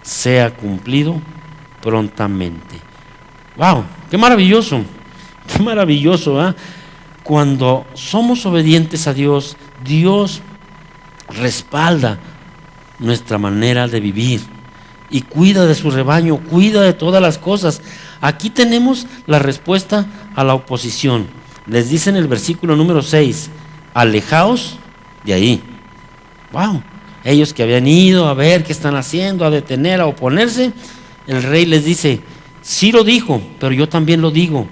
sea cumplido prontamente. ¡Wow! ¡Qué maravilloso! ¡Qué maravilloso! ¿Eh? Cuando somos obedientes a Dios, Dios respalda nuestra manera de vivir y cuida de su rebaño, cuida de todas las cosas. Aquí tenemos la respuesta a la oposición. Les dice en el versículo número 6, alejaos de ahí. Wow, ellos que habían ido a ver qué están haciendo, a detener, a oponerse, el rey les dice, Ciro dijo, pero yo también lo digo.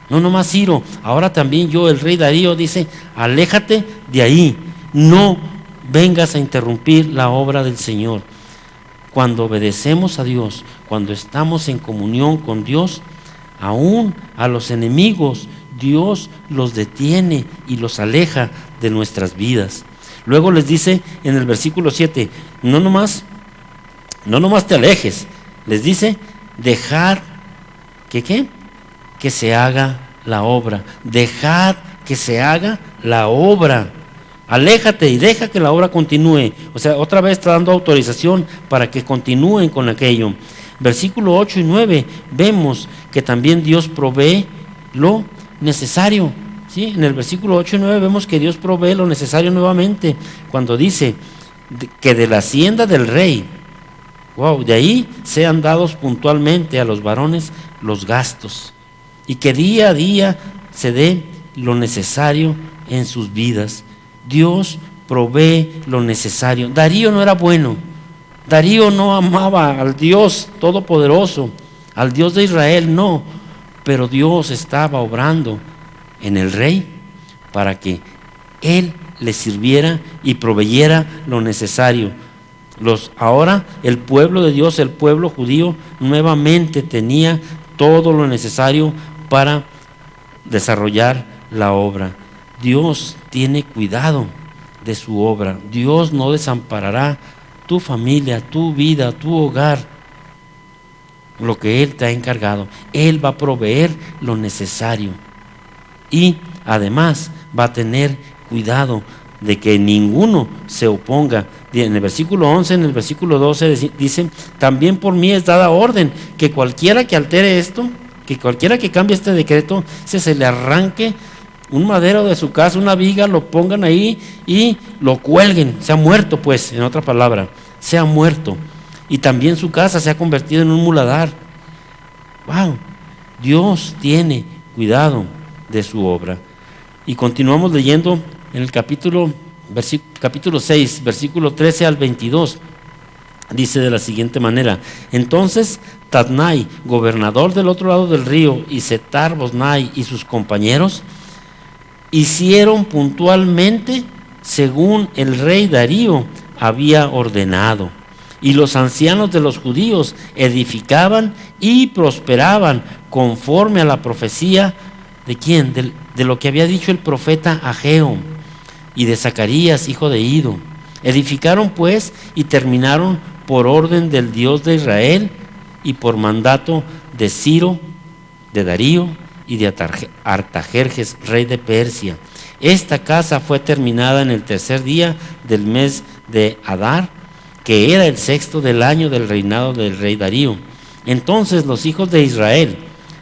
No nomás Ciro, ahora también yo, el rey Darío, dice, aléjate de ahí, no vengas a interrumpir la obra del Señor. Cuando obedecemos a Dios, cuando estamos en comunión con Dios, aún a los enemigos, Dios los detiene y los aleja de nuestras vidas. Luego les dice en el versículo 7, no nomás te alejes, les dice, dejar que se haga la obra, dejad que se haga la obra. Aléjate y deja que la obra continúe. O sea, otra vez está dando autorización para que continúen con aquello. Versículo 8 y 9, vemos que también Dios provee lo necesario. ¿Sí? En el versículo 8 y 9 vemos que Dios provee lo necesario nuevamente, cuando dice que de la hacienda del rey, wow, de ahí sean dados puntualmente a los varones los gastos, y que día a día se dé lo necesario en sus vidas. Dios provee lo necesario. Darío no era bueno. Darío no amaba al Dios Todopoderoso, al Dios de Israel, no. Pero Dios estaba obrando en el rey para que él le sirviera y proveyera lo necesario. Ahora el pueblo de Dios, el pueblo judío, nuevamente tenía todo lo necesario para desarrollar la obra. Dios tiene cuidado de su obra. Dios no desamparará tu familia, tu vida, tu hogar, lo que Él te ha encargado. Él va a proveer lo necesario y además va a tener cuidado de que ninguno se oponga En el versículo 11, en el versículo 12 dice, también por mí es dada orden que cualquiera que altere esto, que cualquiera que cambie este decreto, se le arranque un madero de su casa, una viga, lo pongan ahí y lo cuelguen, sea muerto pues, en otra palabra, sea muerto. Y también su casa se ha convertido en un muladar. Wow, Dios tiene cuidado de su obra. Y continuamos leyendo en el capítulo 6, versículo 13 al 22. Dice de la siguiente manera: entonces Tatnai, gobernador del otro lado del río, y Setar-Boznai y sus compañeros hicieron puntualmente según el rey Darío había ordenado. Y los ancianos de los judíos edificaban y prosperaban conforme a la profecía ¿de quién? De lo que había dicho el profeta Ageo y de Zacarías, hijo de Ido. Edificaron pues y terminaron por orden del Dios de Israel y por mandato de Ciro, de Darío y de Artajerjes, rey de Persia. Esta casa fue terminada en el tercer día del mes de Adar, que era el sexto del año del reinado del rey Darío. Entonces los hijos de Israel,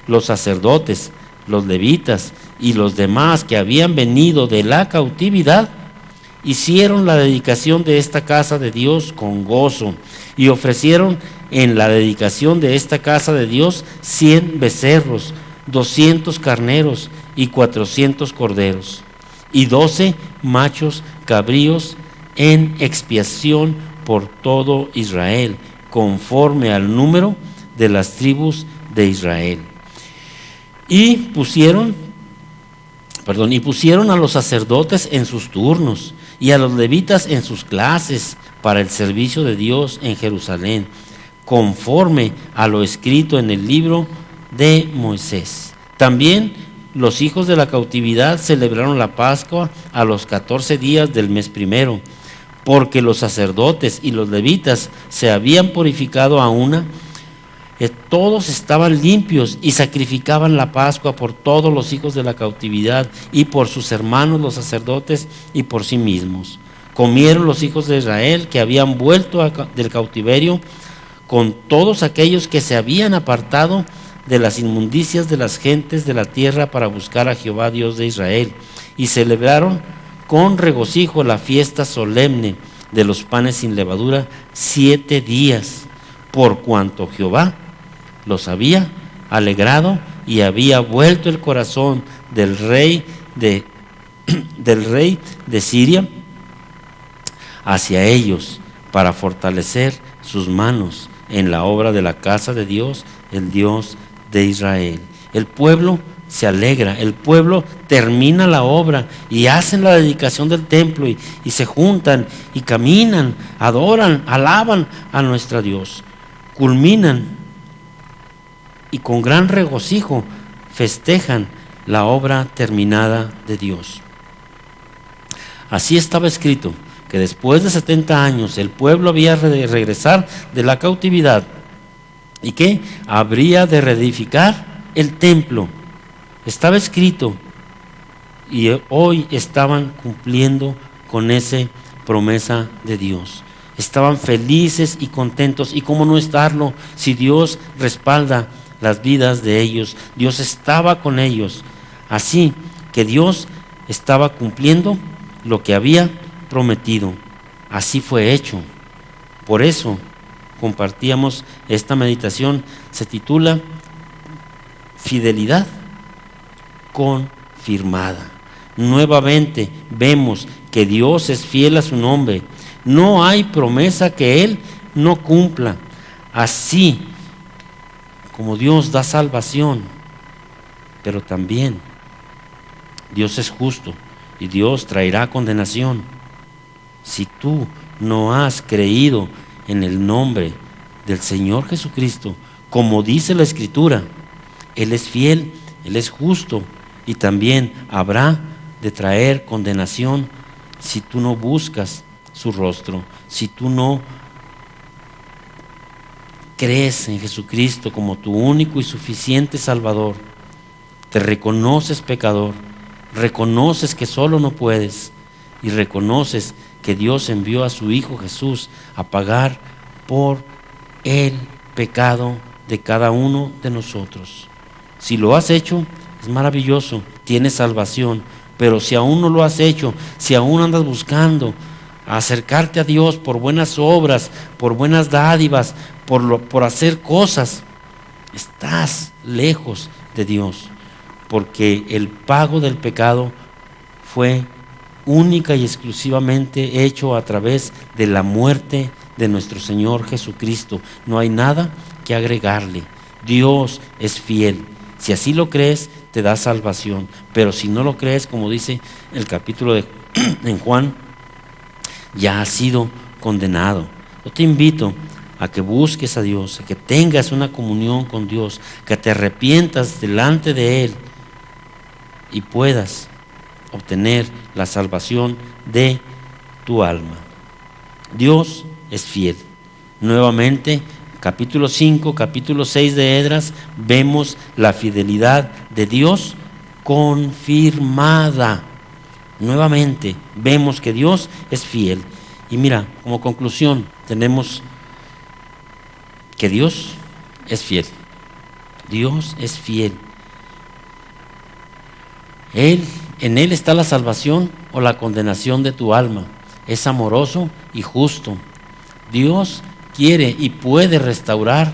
los sacerdotes, los levitas y los demás que habían venido de la cautividad, hicieron la dedicación de esta casa de Dios con gozo y ofrecieron en la dedicación de esta casa de Dios 100 becerros, 200 carneros y 400 corderos y 12 machos cabríos en expiación por todo Israel, conforme al número de las tribus de Israel. Y pusieron a los sacerdotes en sus turnos y a los levitas en sus clases para el servicio de Dios en Jerusalén, conforme a lo escrito en el libro de Moisés. También los hijos de la cautividad celebraron la Pascua a los 14 días del mes primero, porque los sacerdotes y los levitas se habían purificado a una. Todos estaban limpios y sacrificaban la Pascua por todos los hijos de la cautividad y por sus hermanos los sacerdotes y por sí mismos. Comieron los hijos de Israel que habían vuelto del cautiverio con todos aquellos que se habían apartado de las inmundicias de las gentes de la tierra para buscar a Jehová Dios de Israel, y celebraron con regocijo la fiesta solemne de los panes sin levadura 7 días, por cuanto Jehová los había alegrado y había vuelto el corazón del rey de Siria hacia ellos para fortalecer sus manos en la obra de la casa de Dios, el Dios de Israel. El pueblo se alegra, el pueblo termina la obra y hacen la dedicación del templo y se juntan y caminan, adoran, alaban a nuestro Dios. Culminan y con gran regocijo festejan la obra terminada de Dios. Así estaba escrito que después de 70 años el pueblo había de regresar de la cautividad y que habría de reedificar el templo. Estaba escrito y hoy estaban cumpliendo con esa promesa de Dios. Estaban felices y contentos, y cómo no estarlo si Dios respalda las vidas de ellos. Dios estaba con ellos, así que Dios estaba cumpliendo lo que había prometido. Así fue hecho. Por eso compartíamos esta meditación, se titula Fidelidad confirmada. Nuevamente vemos que Dios es fiel a su nombre. No hay promesa que Él no cumpla. Así como Dios da salvación, pero también Dios es justo y Dios traerá condenación. Si tú no has creído en el nombre del Señor Jesucristo, como dice la Escritura, Él es fiel, Él es justo, y también habrá de traer condenación si tú no buscas su rostro, si tú no crees en Jesucristo como tu único y suficiente Salvador, te reconoces pecador, reconoces que solo no puedes y reconoces que Dios envió a su Hijo Jesús a pagar por el pecado de cada uno de nosotros. Si lo has hecho, es maravilloso, tienes salvación. Pero si aún no lo has hecho, si aún andas buscando acercarte a Dios por buenas obras, por buenas dádivas, por hacer cosas, estás lejos de Dios, porque el pago del pecado fue única y exclusivamente hecho a través de la muerte de nuestro Señor Jesucristo. No hay nada que agregarle. Dios es fiel. Si así lo crees, te da salvación. Pero si no lo crees, como dice el capítulo en Juan, ya has sido condenado. Yo te invito a que busques a Dios, a que tengas una comunión con Dios, que te arrepientas delante de Él y puedas obtener la salvación de tu alma. Dios es fiel. Nuevamente, capítulo 5, capítulo 6 de Esdras, vemos la fidelidad de Dios confirmada. Nuevamente, vemos que Dios es fiel. Y mira, como conclusión, tenemos que Dios es fiel. Dios es fiel. En Él está la salvación o la condenación de tu alma. Es amoroso y justo. Dios quiere y puede restaurar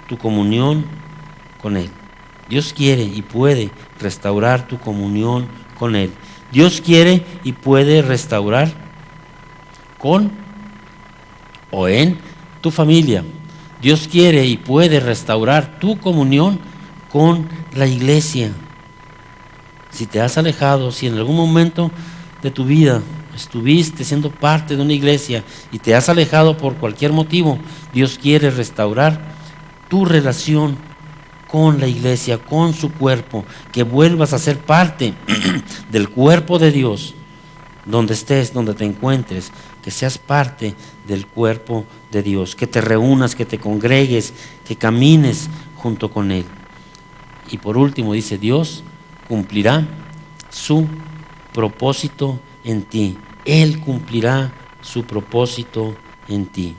tu comunión con Él. Dios quiere y puede restaurar tu comunión con Él. Dios quiere y puede restaurar con o en tu familia. Dios quiere y puede restaurar tu comunión con la iglesia. Si te has alejado, si en algún momento de tu vida estuviste siendo parte de una iglesia y te has alejado por cualquier motivo, Dios quiere restaurar tu relación con la iglesia, con su cuerpo, que vuelvas a ser parte del cuerpo de Dios, donde estés, donde te encuentres, que seas parte del cuerpo de Dios, que te reúnas, que te congregues, que camines junto con Él. Y por último dice, Dios cumplirá su propósito en ti. Él cumplirá su propósito en ti.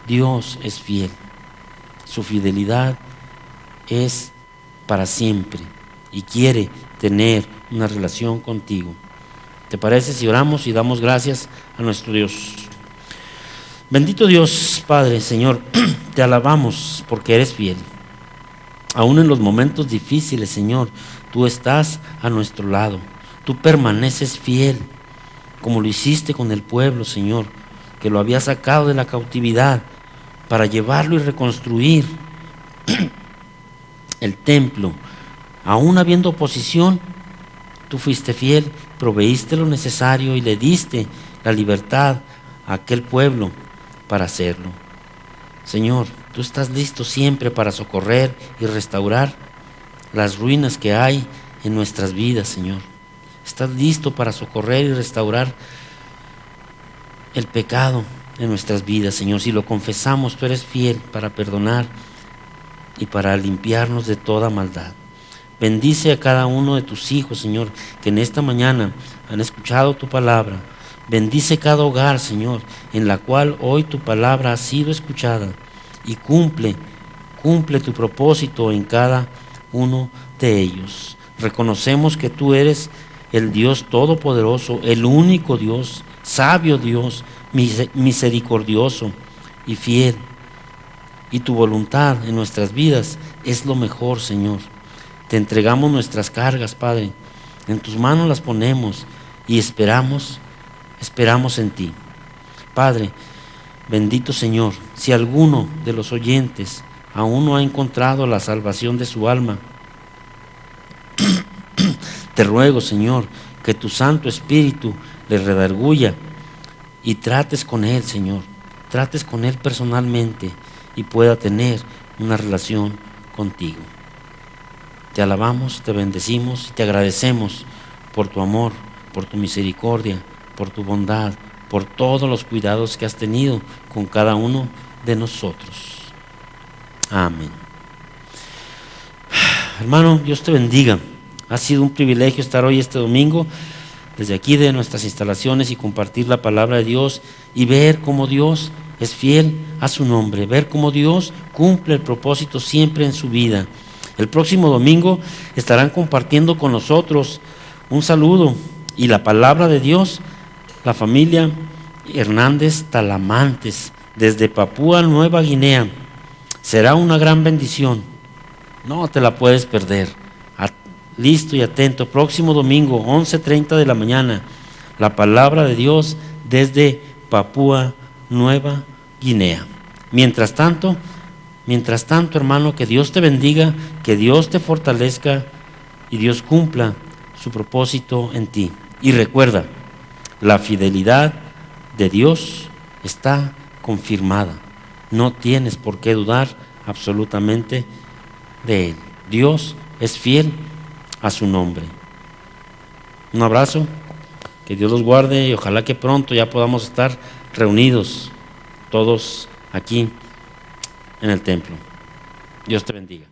Dios es fiel. Su fidelidad es para siempre y quiere tener una relación contigo. ¿Te parece si oramos y damos gracias a nuestro Dios? Bendito Dios, Padre, Señor, te alabamos porque eres fiel. Aún en los momentos difíciles, Señor, tú estás a nuestro lado. Tú permaneces fiel, como lo hiciste con el pueblo, Señor, que lo había sacado de la cautividad para llevarlo y reconstruir el templo. Aún habiendo oposición, tú fuiste fiel, proveíste lo necesario y le diste la libertad a aquel pueblo para hacerlo. Señor, tú estás listo siempre para socorrer y restaurar las ruinas que hay en nuestras vidas, Señor. Estás listo para socorrer y restaurar el pecado en nuestras vidas, Señor. Si lo confesamos, tú eres fiel para perdonar y para limpiarnos de toda maldad. Bendice a cada uno de tus hijos, Señor, que en esta mañana han escuchado tu palabra. Bendice cada hogar, Señor, en la cual hoy tu palabra ha sido escuchada, y cumple tu propósito en cada uno de ellos. Reconocemos que tú eres el Dios todopoderoso, el único Dios, sabio Dios, misericordioso y fiel. Y tu voluntad en nuestras vidas es lo mejor, Señor. Te entregamos nuestras cargas, Padre. En tus manos las ponemos y esperamos en ti. Padre, bendito Señor, si alguno de los oyentes aún no ha encontrado la salvación de su alma, te ruego, Señor, que tu Santo Espíritu le redarguya y trates con él, Señor. Trates con él personalmente y pueda tener una relación contigo. Te alabamos, te bendecimos y te agradecemos por tu amor, por tu misericordia, por tu bondad, por todos los cuidados que has tenido con cada uno de nosotros. Amén. Hermano, Dios te bendiga. Ha sido un privilegio estar hoy este domingo desde aquí de nuestras instalaciones y compartir la palabra de Dios y ver cómo Dios es fiel a su nombre, ver cómo Dios cumple el propósito siempre en su vida. El próximo domingo estarán compartiendo con nosotros un saludo y la palabra de Dios, la familia Hernández Talamantes, desde Papúa Nueva Guinea. Será una gran bendición, no te la puedes perder. Listo y atento, próximo domingo, 11:30 de la mañana, la palabra de Dios desde Papúa Nueva Guinea. Mientras tanto, hermano, que Dios te bendiga, que Dios te fortalezca y Dios cumpla su propósito en ti. Y recuerda, la fidelidad de Dios está confirmada. No tienes por qué dudar absolutamente de Él. Dios es fiel a su nombre. Un abrazo, que Dios los guarde y ojalá que pronto ya podamos estar reunidos todos aquí en el templo. Dios te bendiga.